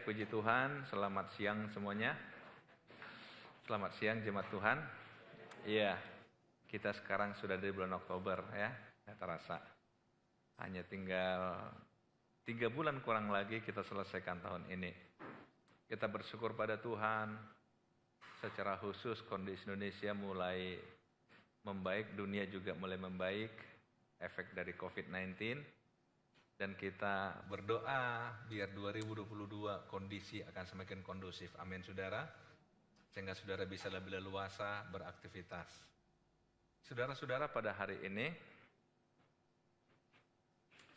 puji Tuhan, selamat siang semuanya. Selamat siang jemaat Tuhan. Iya, kita sekarang sudah di bulan Oktober ya, nggak terasa. Hanya tinggal 3 bulan kurang lagi kita selesaikan tahun ini. Kita bersyukur pada Tuhan, secara khusus kondisi Indonesia mulai membaik, dunia juga mulai membaik, efek dari COVID-19. Dan kita berdoa biar 2022 kondisi akan semakin kondusif. Amin saudara. Sehingga saudara bisa lebih leluasa beraktivitas. Saudara-saudara, pada hari ini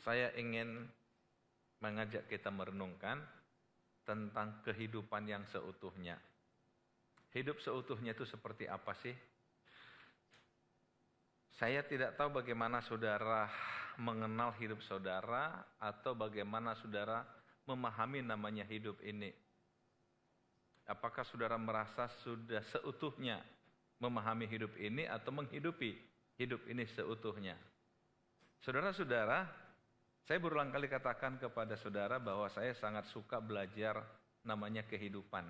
saya ingin mengajak kita merenungkan tentang kehidupan yang seutuhnya. Hidup seutuhnya itu seperti apa sih? Saya tidak tahu bagaimana saudara mengenal hidup saudara atau bagaimana saudara memahami namanya hidup ini. Apakah saudara merasa sudah seutuhnya memahami hidup ini atau menghidupi hidup ini seutuhnya? Saudara-saudara, saya berulang kali katakan kepada saudara bahwa saya sangat suka belajar namanya kehidupan.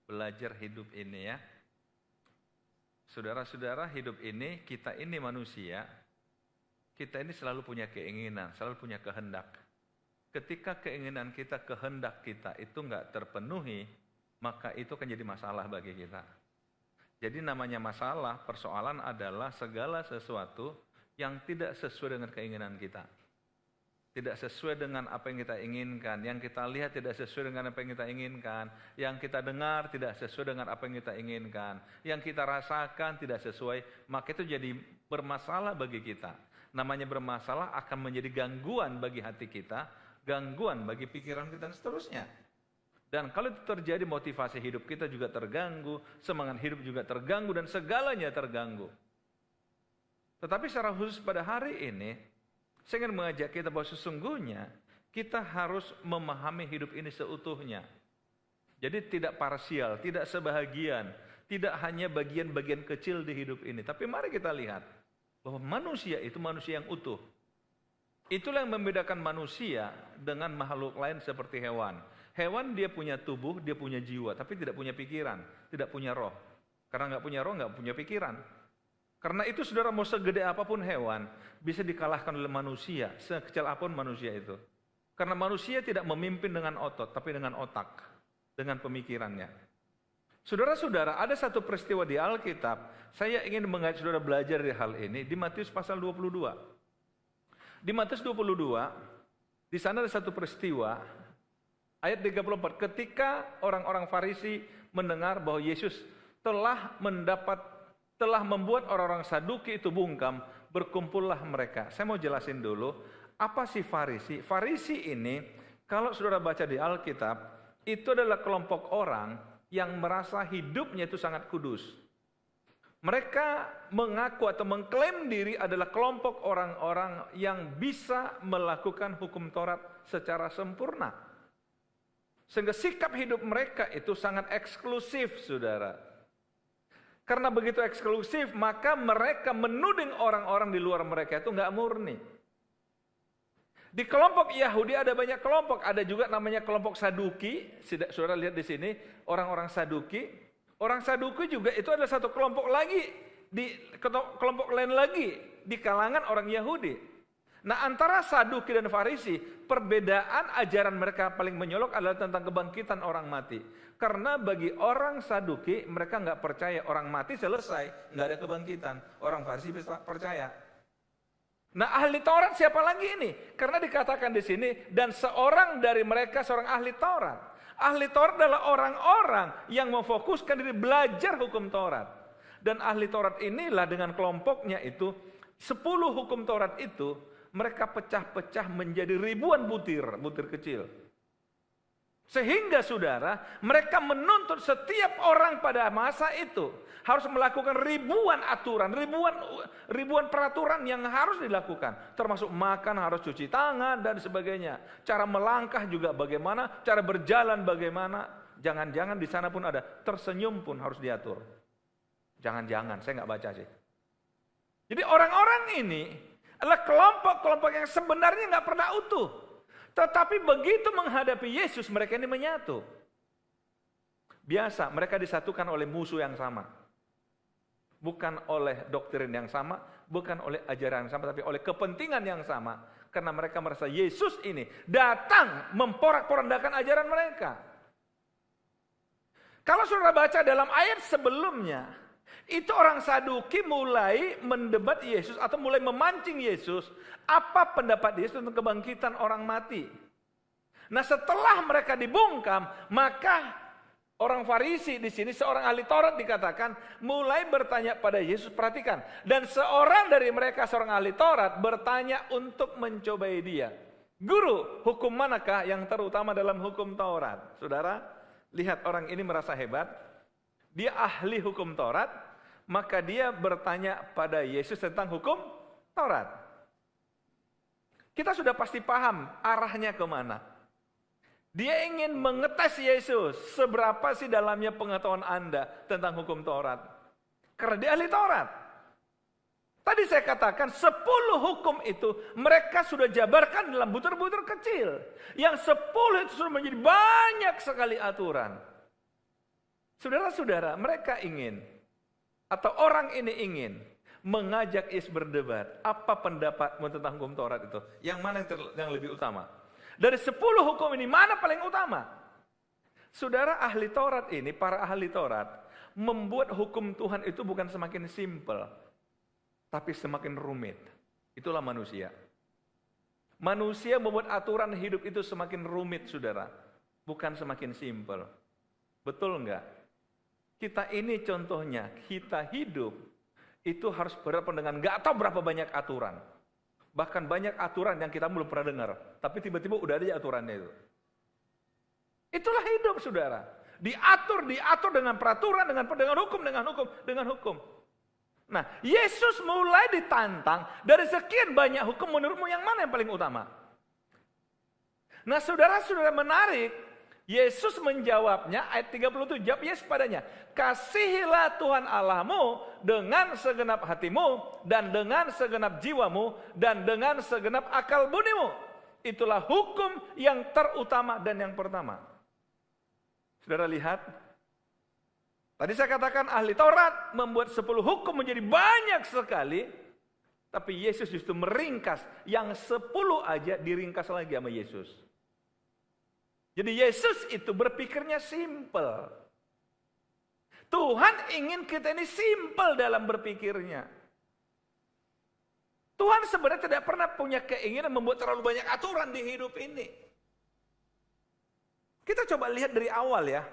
Belajar hidup ini ya. Saudara-saudara, hidup ini, kita ini manusia, kita ini selalu punya keinginan, selalu punya kehendak. Ketika keinginan kita, kehendak kita itu enggak terpenuhi, maka itu akan jadi masalah bagi kita. Jadi namanya masalah, persoalan adalah segala sesuatu yang tidak sesuai dengan keinginan kita. Tidak sesuai dengan apa yang kita inginkan, yang kita lihat tidak sesuai dengan apa yang kita inginkan, yang kita dengar tidak sesuai dengan apa yang kita inginkan, yang kita rasakan tidak sesuai, maka itu jadi bermasalah bagi kita. Namanya bermasalah akan menjadi gangguan bagi hati kita, gangguan bagi pikiran kita dan seterusnya. Dan kalau itu terjadi, motivasi hidup kita juga terganggu, semangat hidup juga terganggu, dan segalanya terganggu. Tetapi secara khusus pada hari ini, saya ingin mengajak kita bahwa sesungguhnya kita harus memahami hidup ini seutuhnya. Jadi tidak parsial, tidak sebahagian, tidak hanya bagian-bagian kecil di hidup ini. Tapi mari kita lihat bahwa manusia itu manusia yang utuh. Itulah yang membedakan manusia dengan makhluk lain seperti hewan. Hewan dia punya tubuh, dia punya jiwa, tapi tidak punya pikiran, tidak punya roh. Karena nggak punya roh, nggak punya pikiran. Karena itu saudara, mau segede apapun hewan, bisa dikalahkan oleh manusia, sekecil apapun manusia itu. Karena manusia tidak memimpin dengan otot, tapi dengan otak, dengan pemikirannya. Saudara-saudara, ada satu peristiwa di Alkitab, saya ingin mengajak saudara belajar dari hal ini, di Matius pasal 22. Di Matius 22, di sana ada satu peristiwa, ayat 34, ketika orang-orang Farisi mendengar bahwa Yesus telah membuat orang-orang Saduki itu bungkam, berkumpullah mereka. Saya mau jelasin dulu, apa sih Farisi? Farisi ini, kalau saudara baca di Alkitab, itu adalah kelompok orang yang merasa hidupnya itu sangat kudus. Mereka mengaku atau mengklaim diri adalah kelompok orang-orang yang bisa melakukan hukum Taurat secara sempurna. Sehingga sikap hidup mereka itu sangat eksklusif, saudara. Karena begitu eksklusif, maka mereka menuding orang-orang di luar mereka itu nggak murni. Di kelompok Yahudi ada banyak kelompok, ada juga namanya kelompok Saduki. Saudara lihat di sini, orang-orang Saduki. Orang Saduki juga itu adalah satu kelompok lagi, kelompok lain lagi di kalangan orang Yahudi. Nah, antara Saduki dan Farisi, perbedaan ajaran mereka paling menyolok adalah tentang kebangkitan orang mati. Karena bagi orang Saduki, mereka nggak percaya orang mati selesai, nggak ada kebangkitan. Orang Farisi bisa percaya. Nah, ahli Taurat siapa lagi ini? Karena dikatakan di sini, dan seorang dari mereka seorang ahli Taurat. Ahli Taurat adalah orang-orang yang memfokuskan diri belajar hukum Taurat. Dan ahli Taurat inilah dengan kelompoknya itu, 10 hukum Taurat itu, mereka pecah-pecah menjadi ribuan butir kecil. Sehingga saudara, mereka menuntut setiap orang pada masa itu harus melakukan ribuan aturan, ribuan peraturan yang harus dilakukan. Termasuk makan harus cuci tangan dan sebagainya. Cara melangkah juga bagaimana, cara berjalan bagaimana. Jangan-jangan di sana pun ada tersenyum pun harus diatur. Jangan-jangan, saya nggak baca sih. Jadi orang-orang ini adalah kelompok-kelompok yang sebenarnya nggak pernah utuh. Tetapi begitu menghadapi Yesus, mereka ini menyatu. Biasa, mereka disatukan oleh musuh yang sama. Bukan oleh doktrin yang sama, bukan oleh ajaran yang sama, tapi oleh kepentingan yang sama. Karena mereka merasa Yesus ini datang memporak-porandakan ajaran mereka. Kalau saudara baca dalam ayat sebelumnya, itu orang Saduki mulai mendebat Yesus atau mulai memancing Yesus. Apa pendapat Yesus tentang kebangkitan orang mati? Nah, setelah mereka dibungkam, maka orang Farisi di sini, seorang ahli Taurat dikatakan, mulai bertanya pada Yesus. Perhatikan, dan seorang dari mereka, seorang ahli Taurat, bertanya untuk mencobai dia. Guru, hukum manakah yang terutama dalam hukum Taurat? Saudara, lihat orang ini merasa hebat. Dia ahli hukum Taurat, maka dia bertanya pada Yesus tentang hukum Taurat. Kita sudah pasti paham arahnya kemana. Dia ingin mengetes Yesus, seberapa sih dalamnya pengetahuan Anda tentang hukum Taurat. Karena dia ahli Taurat. Tadi saya katakan 10 hukum itu mereka sudah jabarkan dalam butir-butir kecil. Yang 10 itu sudah menjadi banyak sekali aturan. Saudara-saudara, mereka ingin, atau orang ini ingin mengajak Yesus berdebat. Apa pendapatmu tentang hukum Taurat itu? Yang mana yang lebih utama? Dari 10 hukum ini, mana paling utama? Saudara, ahli Taurat ini, para ahli Taurat, membuat hukum Tuhan itu bukan semakin simpel, tapi semakin rumit. Itulah manusia. Manusia membuat aturan hidup itu semakin rumit, saudara. Bukan semakin simpel. Betul enggak? Kita ini contohnya, kita hidup, itu harus berhadapan dengan enggak tahu berapa banyak aturan. Bahkan banyak aturan yang kita belum pernah dengar. Tapi tiba-tiba udah ada aturannya itu. Itulah hidup, saudara. Diatur dengan peraturan, dengan hukum. Nah, Yesus mulai ditantang dari sekian banyak hukum, menurutmu yang mana yang paling utama? Nah, saudara-saudara, menarik. Yesus menjawabnya, ayat 37, jawab Yesus padanya, kasihilah Tuhan Allahmu dengan segenap hatimu, dan dengan segenap jiwamu, dan dengan segenap akal budimu. Itulah hukum yang terutama dan yang pertama. Saudara lihat, tadi saya katakan ahli Taurat membuat 10 hukum menjadi banyak sekali, tapi Yesus justru meringkas, yang 10 aja diringkas lagi sama Yesus. Jadi Yesus itu berpikirnya simpel. Tuhan ingin kita ini simpel dalam berpikirnya. Tuhan sebenarnya tidak pernah punya keinginan membuat terlalu banyak aturan di hidup ini. Kita coba lihat dari awal ya.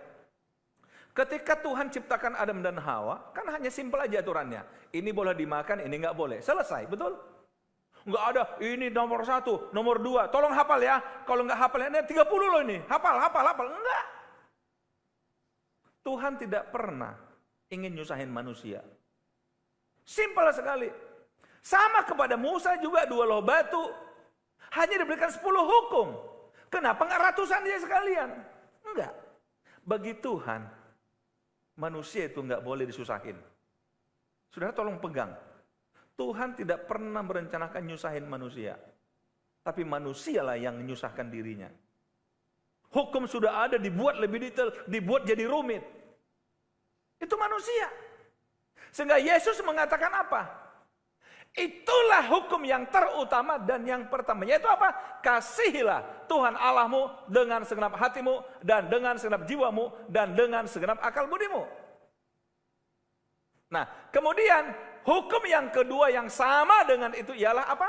Ketika Tuhan ciptakan Adam dan Hawa, kan hanya simpel aja aturannya. Ini boleh dimakan, ini nggak boleh. Selesai, betul? Nggak ada, ini nomor 1, nomor 2, tolong hafal ya. Kalau nggak hafal, ini 30 loh ini. Hafal. Enggak. Tuhan tidak pernah ingin nyusahin manusia. Simpel sekali. Sama kepada Musa juga 2 loh batu. Hanya diberikan 10 hukum. Kenapa nggak ratusan dia sekalian? Enggak. Bagi Tuhan, manusia itu nggak boleh disusahin. Saudara tolong pegang. Tuhan tidak pernah merencanakan nyusahin manusia. Tapi manusialah yang menyusahkan dirinya. Hukum sudah ada, dibuat lebih detail, dibuat jadi rumit. Itu manusia. Sehingga Yesus mengatakan apa? Itulah hukum yang terutama dan yang pertama. Yaitu apa? Kasihilah Tuhan Allahmu dengan segenap hatimu, dan dengan segenap jiwamu, dan dengan segenap akal budimu. Nah, kemudian hukum yang kedua yang sama dengan itu ialah apa?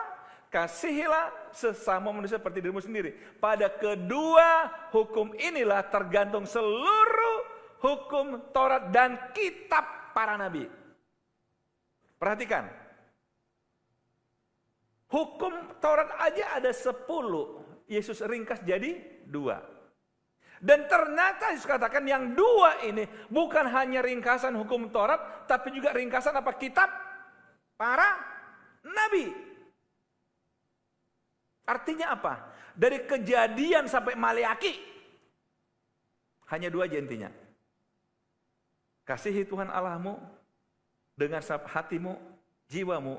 Kasihilah sesama manusia seperti dirimu sendiri. Pada kedua hukum inilah tergantung seluruh hukum Taurat dan kitab para nabi. Perhatikan. Hukum Taurat aja ada 10. Yesus ringkas jadi 2. Dan ternyata Yesus katakan yang 2 ini bukan hanya ringkasan hukum Taurat, tapi juga ringkasan apa? Kitab para nabi. Artinya apa? Dari Kejadian sampai Maleaki. Hanya 2 aja intinya. Kasihi Tuhan Allahmu dengan hatimu, jiwamu,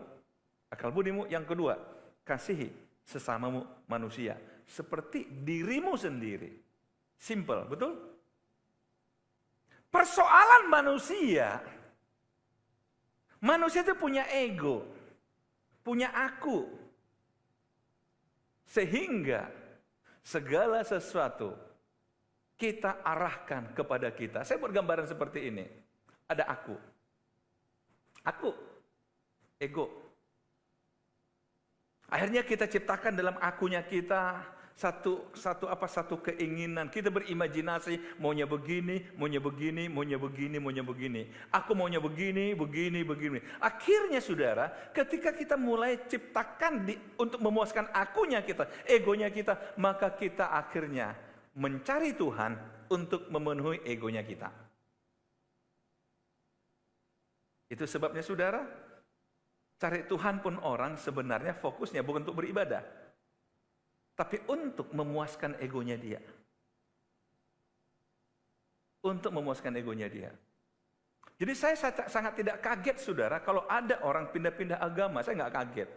akal budimu. Yang kedua, kasihi sesamamu manusia seperti dirimu sendiri. Simple, betul? Persoalan manusia itu punya ego, punya aku. Sehingga segala sesuatu kita arahkan kepada kita. Saya buat gambaran seperti ini. Ada aku. Aku, ego. Akhirnya kita ciptakan dalam akunya kita satu keinginan. Kita berimajinasi, maunya begini, maunya begini, maunya begini, maunya begini. Aku maunya begini, begini, begini. Akhirnya saudara, ketika kita mulai ciptakan untuk memuaskan akunya kita, egonya kita, maka kita akhirnya mencari Tuhan untuk memenuhi egonya kita. Itu sebabnya saudara, cari Tuhan pun orang sebenarnya fokusnya bukan untuk beribadah, tapi untuk memuaskan egonya dia. Untuk memuaskan egonya dia. Jadi saya sangat tidak kaget saudara kalau ada orang pindah-pindah agama, saya nggak kaget.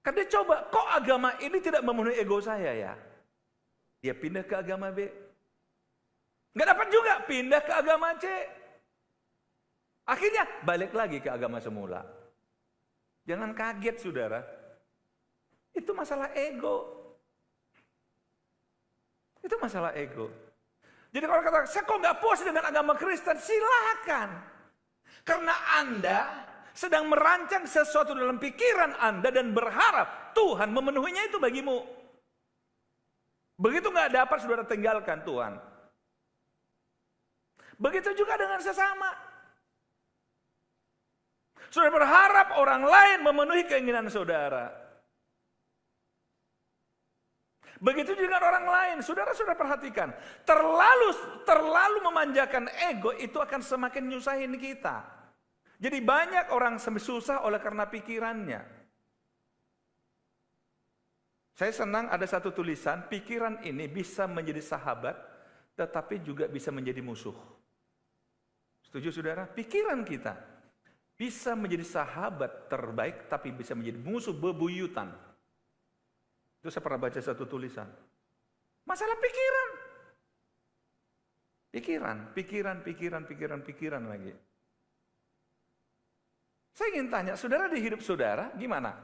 Karena dia coba, kok agama ini tidak memenuhi ego saya ya? Dia pindah ke agama B. Nggak dapat juga, pindah ke agama C. Akhirnya balik lagi ke agama semula. Jangan kaget saudara. Itu masalah ego. Itu masalah ego. Jadi kalau kata, saya kok nggak puas dengan agama Kristen, silakan. Karena Anda sedang merancang sesuatu dalam pikiran Anda dan berharap Tuhan memenuhinya itu bagimu. Begitu nggak dapat, saudara tinggalkan Tuhan. Begitu juga dengan sesama. Saudara berharap orang lain memenuhi keinginan saudara. Begitu juga orang lain. Saudara perhatikan, terlalu memanjakan ego itu akan semakin nyusahin kita. Jadi banyak orang susah oleh karena pikirannya. Saya senang ada satu tulisan, pikiran ini bisa menjadi sahabat, tetapi juga bisa menjadi musuh. Setuju saudara? Pikiran kita bisa menjadi sahabat terbaik, tapi bisa menjadi musuh bebuyutan. Itu saya pernah baca satu tulisan. Masalah pikiran. Pikiran lagi. Saya ingin tanya, saudara di hidup saudara gimana?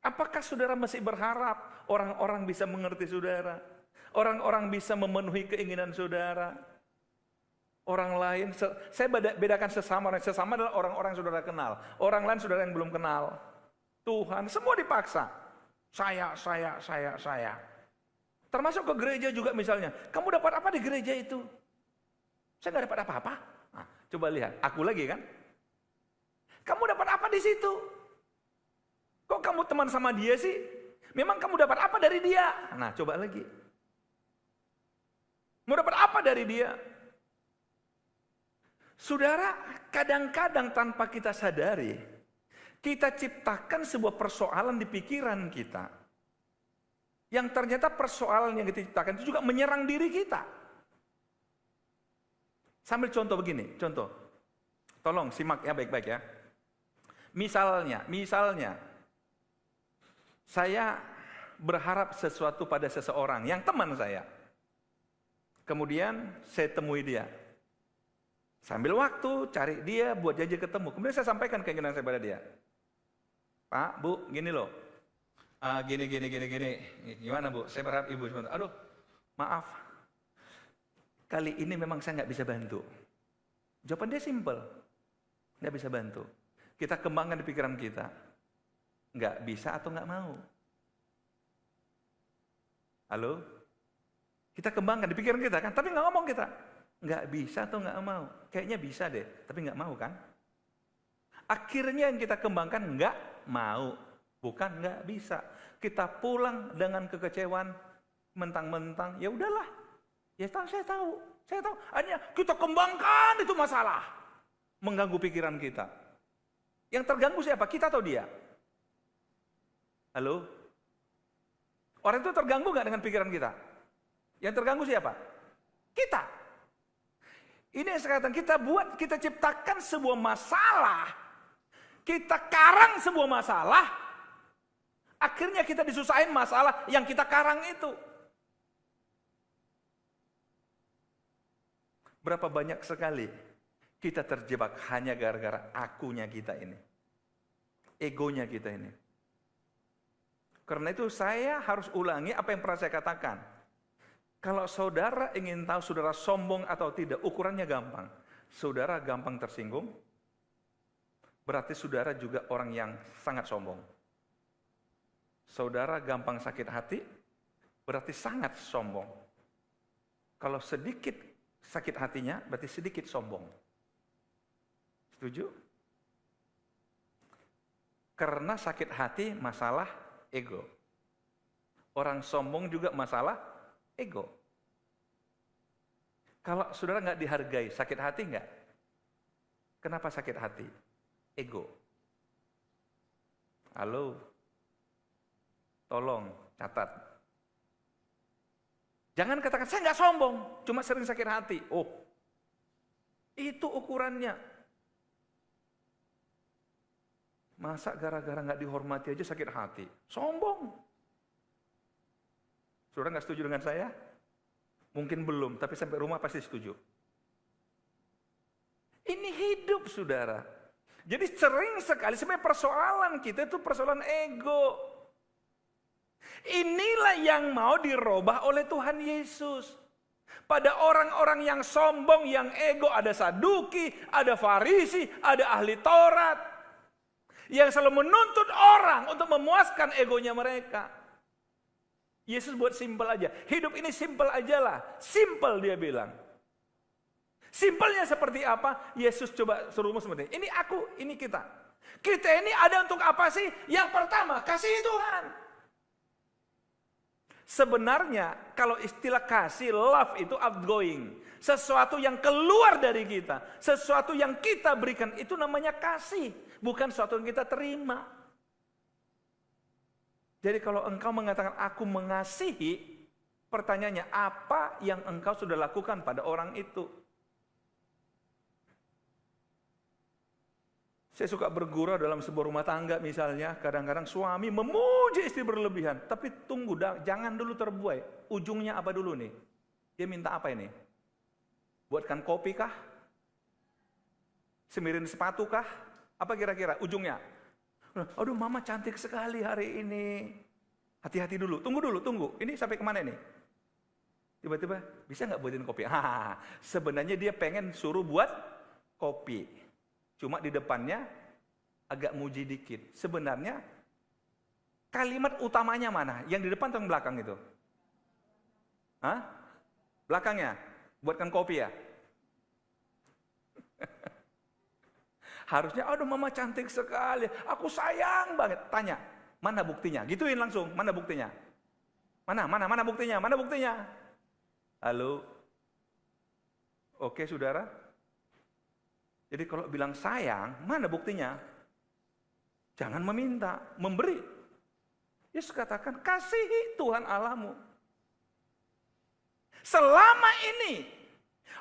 Apakah saudara masih berharap orang-orang bisa mengerti saudara? Orang-orang bisa memenuhi keinginan saudara? Orang lain, saya bedakan sesama adalah orang-orang yang saudara kenal. Orang lain saudara yang belum kenal. Tuhan, semua dipaksa. Saya. Termasuk ke gereja juga misalnya. Kamu dapat apa di gereja itu? Saya nggak dapat apa-apa. Nah, coba lihat, aku lagi kan. Kamu dapat apa di situ? Kok kamu teman sama dia sih? Memang kamu dapat apa dari dia? Nah, coba lagi. Mau dapat apa dari dia? Saudara, kadang-kadang tanpa kita sadari, kita ciptakan sebuah persoalan di pikiran kita. Yang ternyata persoalan yang kita ciptakan itu juga menyerang diri kita. Sambil contoh begini, contoh. Tolong simak ya baik-baik ya. Misalnya, saya berharap sesuatu pada seseorang yang teman saya. Kemudian saya temui dia. Sambil waktu, cari dia, buat janji ketemu. Kemudian saya sampaikan keinginan saya pada dia. Pak, Bu, gini loh. Gini. Gimana Bu? Saya berharap Ibu. Aduh, maaf. Kali ini memang saya nggak bisa bantu. Jawaban dia simpel. Nggak bisa bantu. Kita kembangkan di pikiran kita. Nggak bisa atau nggak mau. Halo? Kita kembangkan di pikiran kita kan, tapi nggak ngomong kita. Nggak bisa atau nggak mau? Kayaknya bisa deh, tapi nggak mau kan? Akhirnya yang kita kembangkan nggak mau, bukan nggak bisa. Kita pulang dengan kekecewaan, mentang-mentang, ya udahlah. Ya tahu, saya tahu. Hanya kita kembangkan itu masalah, mengganggu pikiran kita. Yang terganggu siapa? Kita atau dia? Halo? Orang itu terganggu nggak dengan pikiran kita? Yang terganggu siapa? Kita. Ini yang sekarang kita ciptakan sebuah masalah, kita karang sebuah masalah, akhirnya kita disusahin masalah yang kita karang itu. Berapa banyak sekali kita terjebak hanya gara-gara akunya kita ini. Egonya kita ini. Karena itu saya harus ulangi apa yang pernah saya katakan. Kalau saudara ingin tahu saudara sombong atau tidak, ukurannya gampang. Saudara gampang tersinggung, berarti saudara juga orang yang sangat sombong. Saudara gampang sakit hati, berarti sangat sombong. Kalau sedikit sakit hatinya, berarti sedikit sombong. Setuju? Karena sakit hati masalah ego. Orang sombong juga masalah ego. Kalau saudara nggak dihargai, sakit hati nggak? Kenapa sakit hati? Ego. Halo? Tolong catat. Jangan katakan, saya nggak sombong, cuma sering sakit hati. Oh, itu ukurannya. Masa gara-gara nggak dihormati aja sakit hati? Sombong. Saudara nggak setuju dengan saya? Mungkin belum, tapi sampai rumah pasti setuju. Ini hidup, saudara. Jadi sering sekali sebenarnya persoalan kita itu persoalan ego. Inilah yang mau dirubah oleh Tuhan Yesus. Pada orang-orang yang sombong, yang ego, ada Saduki, ada Farisi, ada ahli Taurat. Yang selalu menuntut orang untuk memuaskan egonya mereka. Yesus buat simpel aja. Hidup ini simpel aja lah. Simpel dia bilang. Simpelnya seperti apa? Yesus coba serumus seperti ini. Ini aku, ini kita. Kita ini ada untuk apa sih? Yang pertama, kasih Tuhan. Sebenarnya kalau istilah kasih, love itu outgoing. Sesuatu yang keluar dari kita. Sesuatu yang kita berikan itu namanya kasih. Bukan sesuatu yang kita terima. Jadi kalau engkau mengatakan aku mengasihi, pertanyaannya apa yang engkau sudah lakukan pada orang itu? Saya suka bergurau dalam sebuah rumah tangga misalnya, kadang-kadang suami memuji istri berlebihan, tapi tunggu, jangan dulu terbuai. Ujungnya apa dulu nih? Dia minta apa ini? Buatkan kopi kah? Semirin sepatu kah? Apa kira-kira ujungnya? Aduh, mama cantik sekali hari ini. Hati-hati dulu, tunggu. Ini sampai kemana nih? Tiba-tiba, bisa nggak buatin kopi? Sebenarnya dia pengen suruh buat kopi. Cuma di depannya agak muji dikit. Sebenarnya kalimat utamanya mana? Yang di depan atau yang belakang itu? Hah? Belakangnya? Buatkan kopi ya? Harusnya, aduh mama cantik sekali, aku sayang banget. Tanya, mana buktinya? Gituin langsung, mana buktinya? Mana buktinya? Mana buktinya? Halo? Oke saudara? Jadi kalau bilang sayang, mana buktinya? Jangan meminta, memberi. Yesus katakan, kasihi Tuhan Allahmu. Selama ini,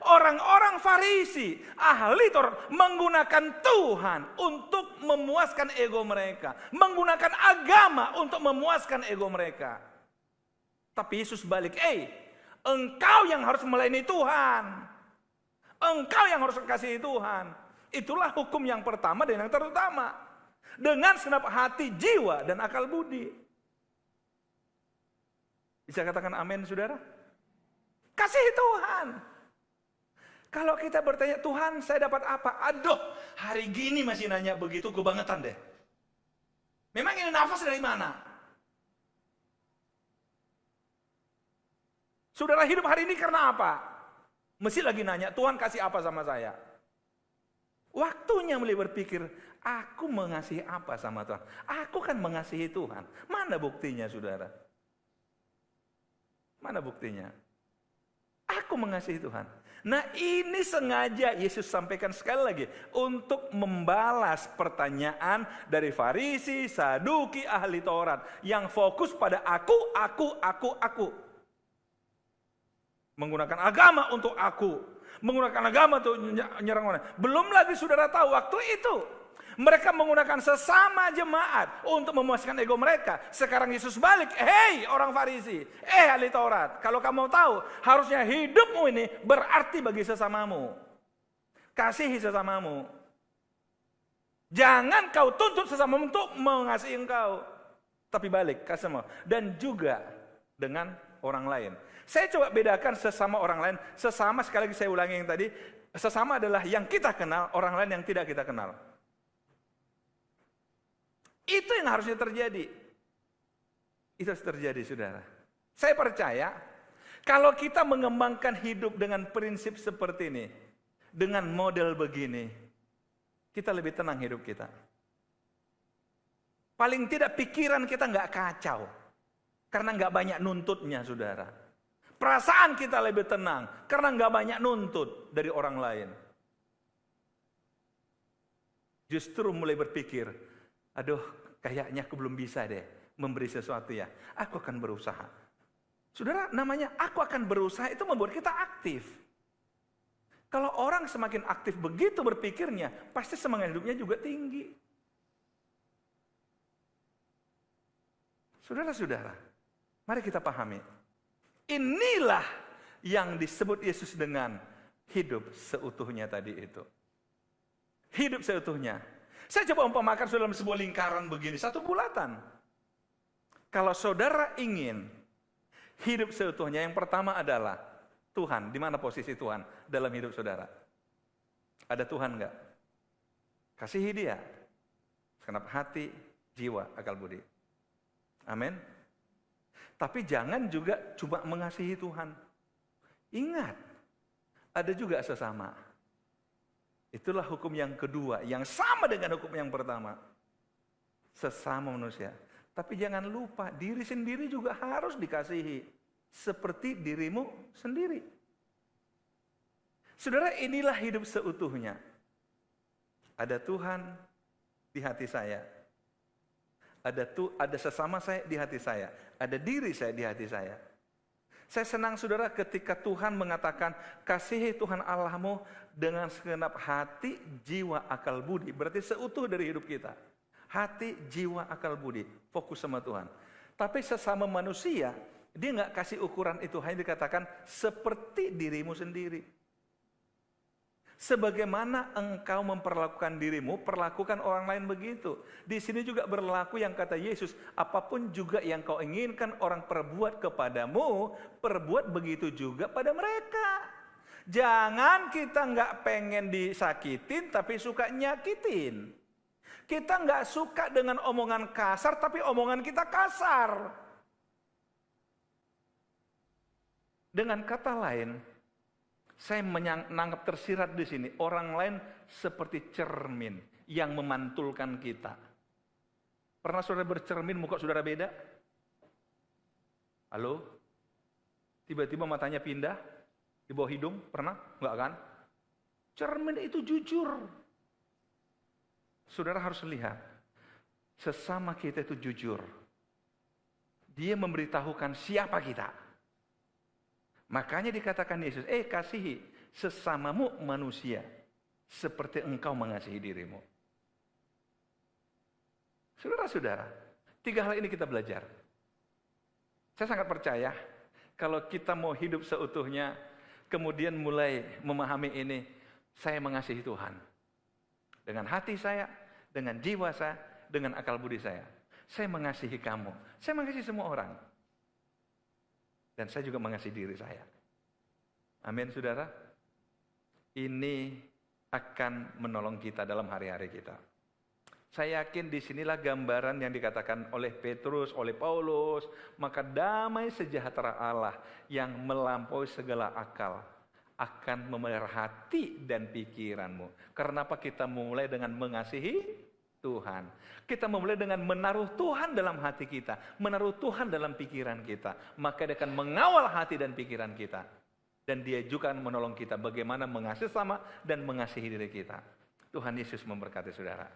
orang-orang Farisi, ahli Taurat menggunakan Tuhan untuk memuaskan ego mereka. Menggunakan agama untuk memuaskan ego mereka. Tapi Yesus balik, engkau yang harus melayani Tuhan. Engkau yang harus kasih Tuhan. Itulah hukum yang pertama dan yang terutama. Dengan segenap hati, jiwa, dan akal budi. Bisa katakan amin, saudara? Kasih Tuhan. Kalau kita bertanya, Tuhan saya dapat apa? Aduh, hari gini masih nanya begitu, kebangetan deh. Memang ini nafas dari mana? Saudara hidup hari ini karena apa? Mesti lagi nanya, Tuhan kasih apa sama saya? Waktunya mulai berpikir, aku mengasihi apa sama Tuhan? Aku kan mengasihi Tuhan. Mana buktinya, saudara? Mana buktinya? Aku mengasihi Tuhan. Nah ini sengaja Yesus sampaikan sekali lagi untuk membalas pertanyaan dari Farisi, Saduki, ahli Taurat yang fokus pada aku. Menggunakan agama untuk aku, menggunakan agama untuk menyerang orang. Belum lagi saudara tahu waktu itu Mereka menggunakan sesama jemaat untuk memuaskan ego mereka. Sekarang Yesus balik, hei orang Farisi, ahli Taurat, kalau kamu tahu, harusnya hidupmu ini berarti bagi sesamamu. Kasihi sesamamu. Jangan kau tuntut sesamamu untuk mengasihi engkau. Tapi balik, kasih sama. Dan juga dengan orang lain. Saya coba bedakan sesama orang lain. Sesama, sekali lagi saya ulangi yang tadi, sesama adalah yang kita kenal, orang lain yang tidak kita kenal. Itu yang harusnya terjadi. Itu harus terjadi, saudara. Saya percaya, kalau kita mengembangkan hidup dengan prinsip seperti ini, dengan model begini, kita lebih tenang hidup kita. Paling tidak pikiran kita nggak kacau. Karena nggak banyak nuntutnya, saudara. Perasaan kita lebih tenang, karena nggak banyak nuntut dari orang lain. Justru mulai berpikir, aduh, kayaknya aku belum bisa deh memberi sesuatu ya. Aku akan berusaha. Saudara, namanya aku akan berusaha itu membuat kita aktif. Kalau orang semakin aktif begitu berpikirnya, pasti semangat hidupnya juga tinggi. Saudara-saudara, mari kita pahami. Inilah yang disebut Yesus dengan hidup seutuhnya tadi itu. Hidup seutuhnya. Saya coba umpamakan dalam sebuah lingkaran begini, satu bulatan. Kalau saudara ingin hidup seutuhnya, yang pertama adalah Tuhan. Di mana posisi Tuhan dalam hidup saudara? Ada Tuhan enggak? Kasihi Dia. Segenap hati, jiwa, akal budi. Amin. Tapi jangan juga cuma mengasihi Tuhan. Ingat, ada juga sesama. Itulah hukum yang kedua, yang sama dengan hukum yang pertama. Sesama manusia. Tapi jangan lupa, diri sendiri juga harus dikasihi. Seperti dirimu sendiri. Saudara, inilah hidup seutuhnya. Ada Tuhan di hati saya. Ada sesama saya di hati saya. Ada diri saya di hati saya. Saya senang, saudara, ketika Tuhan mengatakan, kasihi Tuhan Allahmu dengan segenap hati, jiwa, akal budi. Berarti seutuh dari hidup kita. Hati, jiwa, akal budi. Fokus sama Tuhan. Tapi sesama manusia, dia nggak kasih ukuran itu. Hanya dikatakan seperti dirimu sendiri. Sebagaimana engkau memperlakukan dirimu, perlakukan orang lain begitu. Di sini juga berlaku yang kata Yesus, apapun juga yang kau inginkan orang perbuat kepadamu, perbuat begitu juga pada mereka. Jangan kita nggak pengen disakitin, tapi suka nyakitin. Kita nggak suka dengan omongan kasar, tapi omongan kita kasar. Dengan kata lain, saya menangkap tersirat di sini, orang lain seperti cermin yang memantulkan kita. Pernah saudara bercermin, muka saudara beda? Halo? Tiba-tiba matanya pindah di bawah hidung, pernah? Enggak kan? Cermin itu jujur. Saudara harus lihat, sesama kita itu jujur. Dia memberitahukan siapa kita. Makanya dikatakan Yesus, kasihi sesamamu manusia seperti engkau mengasihi dirimu. Saudara-saudara, 3 hal ini kita belajar. Saya sangat percaya kalau kita mau hidup seutuhnya, kemudian mulai memahami ini, saya mengasihi Tuhan. Dengan hati saya, dengan jiwa saya, dengan akal budi saya. Saya mengasihi kamu, saya mengasihi semua orang. Dan saya juga mengasihi diri saya. Amin, saudara. Ini akan menolong kita dalam hari-hari kita. Saya yakin disinilah gambaran yang dikatakan oleh Petrus, oleh Paulus. Maka damai sejahtera Allah yang melampaui segala akal akan memelihara hati dan pikiranmu. Kenapa kita mulai dengan mengasihi Tuhan? Kita memulai dengan menaruh Tuhan dalam hati kita, menaruh Tuhan dalam pikiran kita. Maka dia akan mengawal hati dan pikiran kita. Dan dia juga akan menolong kita bagaimana mengasihi sama dan mengasihi diri kita. Tuhan Yesus memberkati saudara.